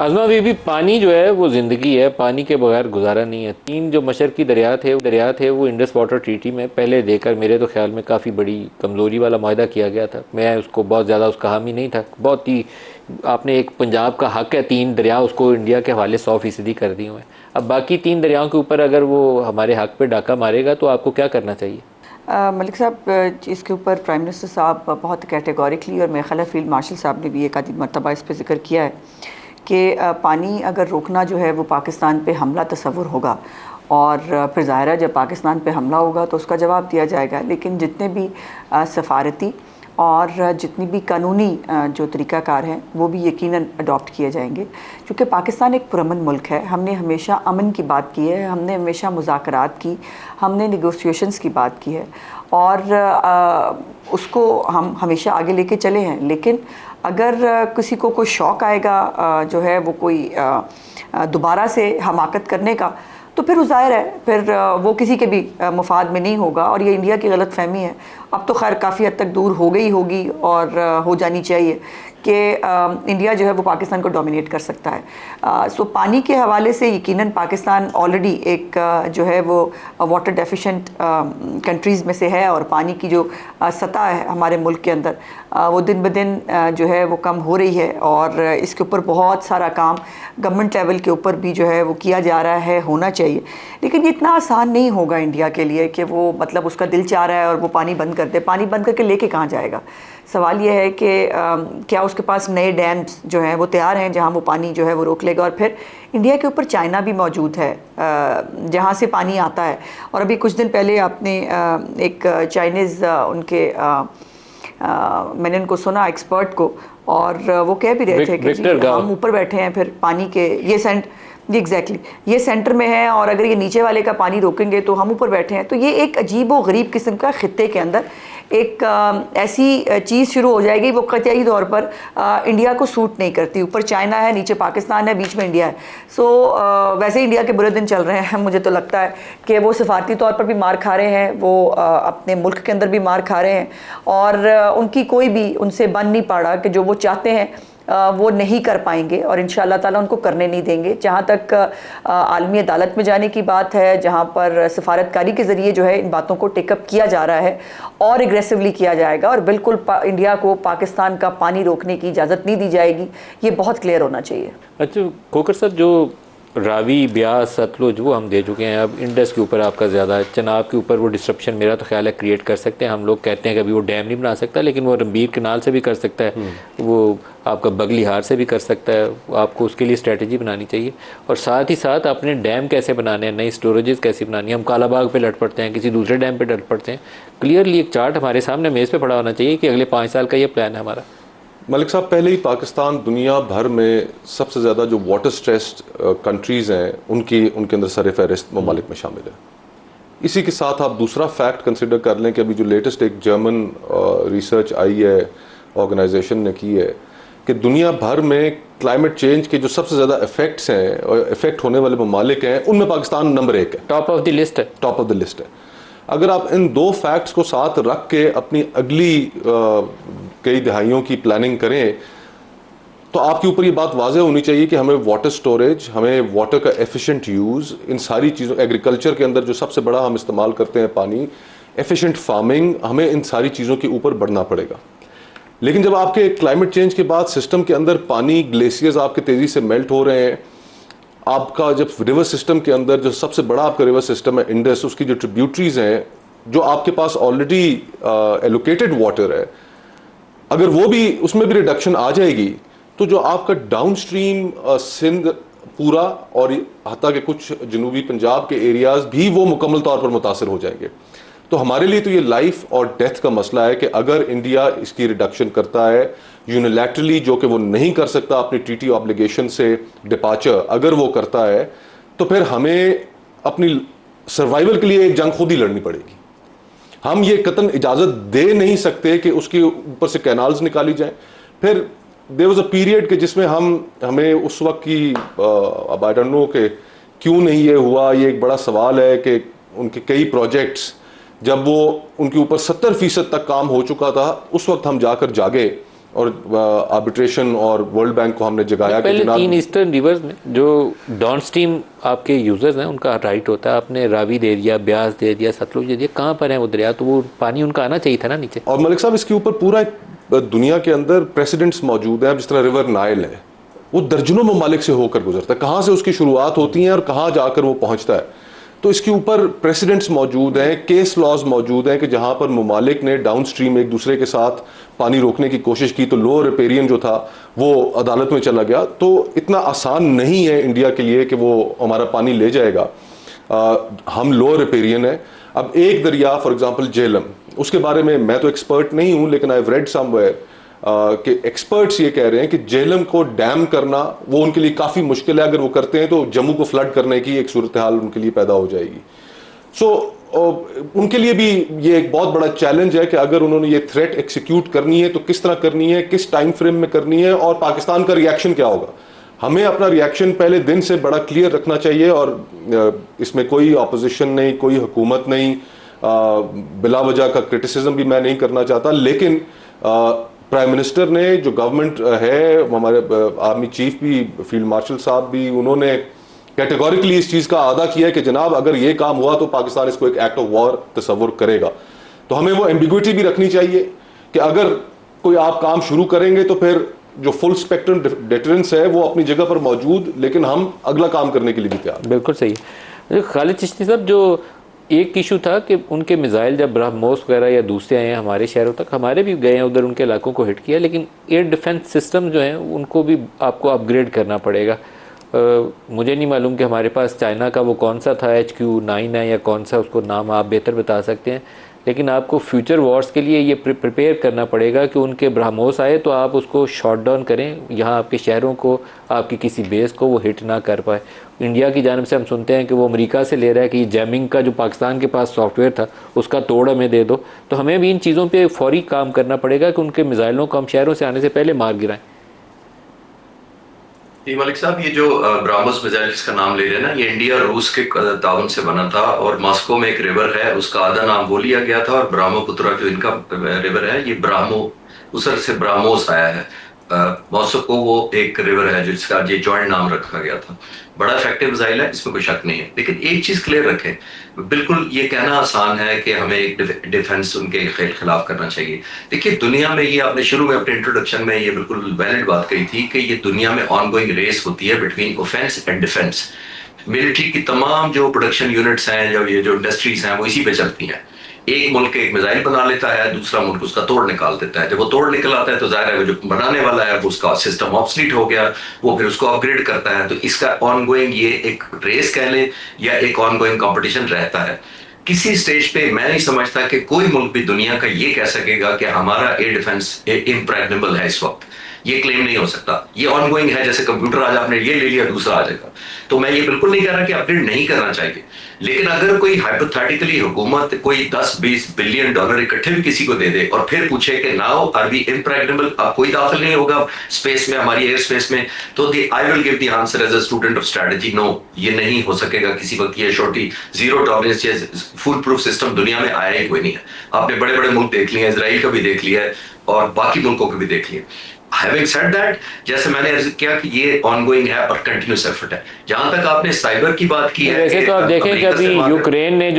आज़मा बीबी, पानी जो है वो ज़िंदगी है, पानी के बगैर गुजारा नहीं है। 3 जो मशरकी दरिया थे वो इंडस वाटर ट्रीटी में पहले देकर मेरे तो ख्याल में काफ़ी बड़ी कमज़ोरी वाला माहिदा किया गया था। मैं उसको बहुत ज़्यादा उसका हामी नहीं था। बहुत ही आपने एक पंजाब का हक़ है, 3 दरिया उसको इंडिया के हवाले 100% कर दिए हुए हैं। अब बाकी 3 दरियाओं के ऊपर अगर वो हमारे हक़ पे डाका मारेगा तो आपको क्या करना चाहिए? मलिक साहब, इसके ऊपर प्राइम मिनिस्टर साहब बहुत कैटेगोरिकली और मेरे ख्याल फील्ड मार्शल साहब ने भी एक आधी मरतबा इस पर जिक्र किया है कि पानी अगर रोकना जो है वो पाकिस्तान पे हमला तस्वुर होगा, और फिर ज़ाहिर है जब पाकिस्तान पे हमला होगा तो उसका जवाब दिया जाएगा। लेकिन जितने भी सफारती और जितनी भी कानूनी जो तरीक़ाकार हैं वो भी यकीनन अडॉप्ट किए जाएंगे, क्योंकि पाकिस्तान एक पुरअमन मुल्क है। हमने हमेशा अमन की बात की है, हमने हमेशा मुज़ाकरात की, हमने नेगोशिएशंस की बात की है, और उसको हम हमेशा आगे लेके चले हैं। लेकिन अगर किसी को कोई शौक़ आएगा जो है वो कोई दोबारा से हमाकत करने का, तो फिर ज़ाहिर है फिर वो किसी के भी मुफाद में नहीं होगा। और ये इंडिया की गलत फहमी है, अब तो खैर काफ़ी हद तक दूर हो गई होगी और हो जानी चाहिए कि इंडिया जो है वो पाकिस्तान को डोमिनेट कर सकता है। सो पानी के हवाले से यकीनन पाकिस्तान ऑलरेडी एक जो है वो वाटर डेफिशिएंट कंट्रीज़ में से है, और पानी की जो सतह है हमारे मुल्क के अंदर वो दिन ब दिन जो है वो कम हो रही है। और इसके ऊपर बहुत सारा काम गवर्नमेंट लेवल के ऊपर भी जो है वो किया जा रहा है, होना चाहिए। लेकिन ये इतना आसान नहीं होगा इंडिया के लिए कि वो मतलब उसका दिल चाह रहा है और वो पानी बंद कर दे। पानी बंद करके लेके कहाँ जाएगा? सवाल ये है कि क्या उसके पास नए डैम्स जो हैं वो तैयार हैं जहाँ वो पानी जो है वो रोक लेगा? और फिर इंडिया के ऊपर चाइना भी मौजूद है जहाँ से पानी आता है। और अभी कुछ दिन पहले आपने एक चाइनीज़ उनके मैंने उनको सुना एक्सपर्ट को, और वो कह भी रहे थे कि जी हम ऊपर बैठे हैं फिर पानी के ये एग्जैक्टली ये सेंटर में है, और अगर ये नीचे वाले का पानी रोकेंगे तो हम ऊपर बैठे हैं। तो ये एक अजीब व गरीब किस्म का खित्ते के अंदर एक ऐसी चीज़ शुरू हो जाएगी वो कतई तौर पर इंडिया को सूट नहीं करती। ऊपर चाइना है, नीचे पाकिस्तान है, बीच में इंडिया है। सो वैसे इंडिया के बुरे दिन चल रहे हैं। मुझे तो लगता है कि वो सिफारती तौर पर भी मार खा रहे हैं, वो अपने मुल्क के अंदर भी मार खा रहे हैं, और उनकी कोई भी उनसे बन नहीं पा रहा कि जो वो चाहते हैं वो नहीं कर पाएंगे, और इंशाअल्लाह ताला उनको करने नहीं देंगे। जहाँ तक आलमी अदालत में जाने की बात है, जहाँ पर सफारतकारी के ज़रिए जो है इन बातों को टेकअप किया जा रहा है और एग्रेसिवली किया जाएगा, और बिल्कुल इंडिया को पाकिस्तान का पानी रोकने की इजाज़त नहीं दी जाएगी। ये बहुत क्लियर होना चाहिए। अच्छा खोकर साहब, जो रावी, ब्यास, सतलुज वो हम दे चुके हैं, अब इंडस के ऊपर आपका ज़्यादा है। चनाब के ऊपर वो डिस्ट्रप्शन मेरा तो ख्याल है क्रिएट कर सकते हैं। हम लोग कहते हैं कि अभी वो डैम नहीं बना सकता, लेकिन वो रंबीर कनाल से भी कर सकता है, वो आपका बगली हार से भी कर सकता है। आपको उसके लिए स्ट्रेटजी बनानी चाहिए, और साथ ही साथ अपने डैम कैसे बनाने हैं, नई स्टोरेजेस कैसे बनानी है। हम कालाबाग पे लट पड़ते हैं, किसी दूसरे डैम पे लट पड़ते हैं। क्लियरली एक चार्ट हमारे सामने मेज़ पे पड़ा होना चाहिए कि अगले 5 साल का ये प्लान है हमारा। मलिक साहब, पहले ही पाकिस्तान दुनिया भर में सबसे ज़्यादा जो वाटर स्ट्रेस्ड कंट्रीज़ हैं उनके अंदर सर फहरिस्त ममालिक में शामिल है। इसी के साथ आप दूसरा फैक्ट कंसिडर कर लें कि अभी जो लेटेस्ट एक जर्मन रिसर्च आई है, ऑर्गेनाइजेशन ने की है, कि दुनिया भर में क्लाइमेट चेंज के जो सबसे ज़्यादा इफेक्ट्स हैं और इफेक्ट होने वाले ममालिक हैं, उनमें पाकिस्तान नंबर 1 है, टॉप ऑफ द लिस्ट है। अगर आप इन 2 फैक्ट्स को साथ रख के अपनी अगली कई दहाइयों की प्लानिंग करें तो आपके ऊपर ये बात वाज़ेह होनी चाहिए कि हमें वाटर स्टोरेज, हमें वाटर का एफिशिएंट यूज़, इन सारी चीज़ों, एग्रीकल्चर के अंदर जो सबसे बड़ा हम इस्तेमाल करते हैं पानी, एफिशिएंट फार्मिंग, हमें इन सारी चीज़ों के ऊपर बढ़ना पड़ेगा। लेकिन जब आपके क्लाइमेट चेंज के बाद सिस्टम के अंदर पानी, ग्लेशियर्स आपके तेज़ी से मेल्ट हो रहे हैं, आपका जब रिवर सिस्टम के अंदर जो सबसे बड़ा आपका रिवर सिस्टम है इंडस, उसकी जो ट्रिब्यूटरीज हैं जो आपके पास ऑलरेडी एलोकेटेड वाटर है, अगर वो भी उसमें भी रिडक्शन आ जाएगी तो जो आपका डाउन स्ट्रीम सिंध पूरा और हत्ता के कुछ जनूबी पंजाब के एरियाज भी वो मुकम्मल तौर पर मुतासर हो जाएंगे। तो हमारे लिए तो ये लाइफ और डेथ का मसला है कि अगर इंडिया इसकी रिडक्शन करता है यूनिलैटरली, जो कि वो नहीं कर सकता अपनी ट्रीटी ऑब्लिगेशन से डिपार्चर, अगर वो करता है तो फिर हमें अपनी सर्वाइवल के लिए एक जंग खुद ही लड़नी पड़ेगी। हम ये कतन इजाज़त दे नहीं सकते कि उसके ऊपर से कैनाल्स निकाली जाएं। फिर देयर वाज अ पीरियड कि जिसमें हमें उस वक्त की अब आई डोंट नो कि क्यों नहीं ये हुआ, ये एक बड़ा सवाल है कि उनके कई प्रोजेक्ट्स जब वो उनके ऊपर 70% तक काम हो चुका था, उस वक्त हम जाकर जागे और आर्बिट्रेशन और वर्ल्ड बैंक को हमने जगाया कि पहले जनाब 3 ईस्टर्न रिवर्स में जो डाउन स्ट्रीम आपके यूजर्स हैं उनका राइट होता है, आपने रावी दे दिया, ब्यास दे दिया, सतलुज दे दिया, कहाँ पर है वो दरिया, तो वो पानी उनका आना चाहिए था ना नीचे। और मलिक साहब इसके ऊपर पूरा एक दुनिया के अंदर प्रेसिडेंट्स मौजूद हैं। जिस तरह रिवर नाइल है, वो दर्जनों ममालिक से होकर गुजरता है, कहाँ से उसकी शुरुआत होती है और कहाँ जाकर वो पहुँचता है। तो इसके ऊपर प्रेसिडेंट्स मौजूद हैं, केस लॉज मौजूद हैं कि जहाँ पर ममालिक ने डाउन स्ट्रीम एक दूसरे के साथ पानी रोकने की कोशिश की तो लोअर रिपेरियन जो था वो अदालत में चला गया। तो इतना आसान नहीं है इंडिया के लिए कि वो हमारा पानी ले जाएगा। हम लोअर रिपेरियन है। अब एक दरिया फॉर एग्जांपल झेलम, उसके बारे में मैं तो एक्सपर्ट नहीं हूं, लेकिन आई हैव रेड समवेयर कि एक्सपर्ट्स ये कह रहे हैं कि झेलम को डैम करना वो उनके लिए काफ़ी मुश्किल है। अगर वो करते हैं तो जम्मू को फ्लड करने की एक सूरत हाल उनके लिए पैदा हो जाएगी। सो उनके लिए भी ये एक बहुत बड़ा चैलेंज है कि अगर उन्होंने ये थ्रेट एक्सिक्यूट करनी है तो किस तरह करनी है, किस टाइम फ्रेम में करनी है, और पाकिस्तान का रिएक्शन क्या होगा। हमें अपना रिएक्शन पहले दिन से बड़ा क्लियर रखना चाहिए, और इसमें कोई अपोजिशन नहीं, कोई हुकूमत नहीं, बिला वजह का क्रिटिसिज्म भी मैं नहीं करना चाहता। लेकिन प्राइम मिनिस्टर ने, जो गवर्नमेंट है, हमारे आर्मी चीफ भी, फील्ड मार्शल साहब भी, उन्होंने कैटेगोरिकली इस चीज़ का आदा किया है कि जनाब अगर ये काम हुआ तो पाकिस्तान इसको एक एक्ट ऑफ वॉर तस्वुर करेगा। तो हमें वो एम्बिग्विटी भी रखनी चाहिए कि अगर कोई आप काम शुरू करेंगे तो फिर जो फुल स्पेक्ट्रम डिटरेंस है वो अपनी जगह पर मौजूद, लेकिन हम अगला काम करने के लिए भी तैयार। बिल्कुल सही है। खालिद चिश्ती साहब, जो एक इशू था कि उनके मिसाइल जब ब्रह्मोस वगैरह या दूसरे आए हैं हमारे शहरों तक, हमारे भी गए हैं उधर, उनके इलाकों को हिट किया, लेकिन एयर डिफेंस सिस्टम जो हैं उनको भी आपको अपग्रेड करना पड़ेगा। मुझे नहीं मालूम कि हमारे पास चाइना का वो कौन सा था, HQ-9 है या कौन सा, उसको नाम आप बेहतर बता सकते हैं, लेकिन आपको फ्यूचर वॉर्स के लिए ये प्रिपेयर करना पड़ेगा कि उनके ब्रह्मोस आए तो आप उसको शॉट डाउन करें, यहाँ आपके शहरों को, आपकी किसी बेस को वो हिट ना कर पाए। इंडिया की जानब से हम सुनते हैं कि वो अमेरिका से ले रहा है कि जैमिंग का जो पाकिस्तान के पास सॉफ्टवेयर था उसका तोड़ हमें दे दो। तो हमें भी इन चीज़ों पे फौरी काम करना पड़ेगा कि उनके मिसाइलों को हम शहरों से आने से पहले मार गिराएं। जी मलिक साहब, ये जो ब्राह्मोस मिसाइल जिसका नाम ले रहे हैं ना, ये इंडिया रूस के ताउन से बना था, और मॉस्को में एक रिवर है उसका आधा नाम वो लिया गया था, और ब्रह्मपुत्र जो इनका रिवर है ये ब्राह्मो, उसर से ब्राह्मोस आया है। मॉस्को वो एक रिवर है जिसका ये जॉइंट नाम रखा गया था। बड़ा इफेक्टिव मिसाइल है, इसमें कोई शक नहीं है, लेकिन एक चीज क्लियर रखें, बिल्कुल ये कहना आसान है कि हमें एक डिफेंस उनके खिलाफ करना चाहिए। देखिए दुनिया में, ये आपने शुरू में अपने इंट्रोडक्शन में ये बिल्कुल वैलिड बात कही थी कि ये दुनिया में ऑनगोइंग रेस होती है between offence and defence. Military की तमाम जो प्रोडक्शन यूनिट्स हैं, जो ये जो इंडस्ट्रीज हैं, वो इसी पे चलती हैं। एक मुल्क एक मिसाइल बना लेता है, दूसरा मुल्क उसका तोड़ निकाल देता है। जब वो तोड़ निकल आता है तो जाहिर है वो जो बनाने वाला है वो उसका सिस्टम ऑब्सलीट हो गया, वो फिर उसको अपग्रेड करता है। तो इसका ऑनगोइंग ये एक रेस कह लें या एक ऑनगोइंग कंपटीशन रहता है। किसी स्टेज पे मैं नहीं समझता कि कोई मुल्क भी दुनिया का ये कह सकेगा कि हमारा एयर डिफेंस इम्प्रेग्नेबल है। इस वक्त ये क्लेम नहीं हो सकता। ये ऑनगोइंग है, जैसे कंप्यूटर आज आपने ये ले लिया दूसरा आ जाएगा। तो मैं ये बिल्कुल नहीं कह रहा कि अपग्रेड नहीं करना चाहिए, लेकिन अगर कोई हाइपोथेटिकली हुकूमत कोई 10-20 बिलियन डॉलर इकट्ठे भी किसी को दे दे और फिर पूछे कि नाउ आर वी इम्प्रेग्नेबल, अब कोई दाखिल नहीं होगा स्पेस में, हमारी एयर स्पेस में, तो I will give the answer as a student of strategy, no, ये नहीं हो सकेगा किसी वक्त। ये छोटी जीरो टॉलरेंस या फुल प्रूफ सिस्टम दुनिया में आया ही कोई नहीं है। आपने बड़े बड़े मुल्क देख लिए, इजराइल का भी देख लिया है और बाकी मुल्कों को भी देख लिया। Having said that, जैसे मैंने अर्ज किया कि ये ऑनगोइंग है और कंटिन्यूस एफर्ट है। जहां तक आपने साइबर की बात की है, वैसे तो आप देखें कि अभी यूक्रेन ने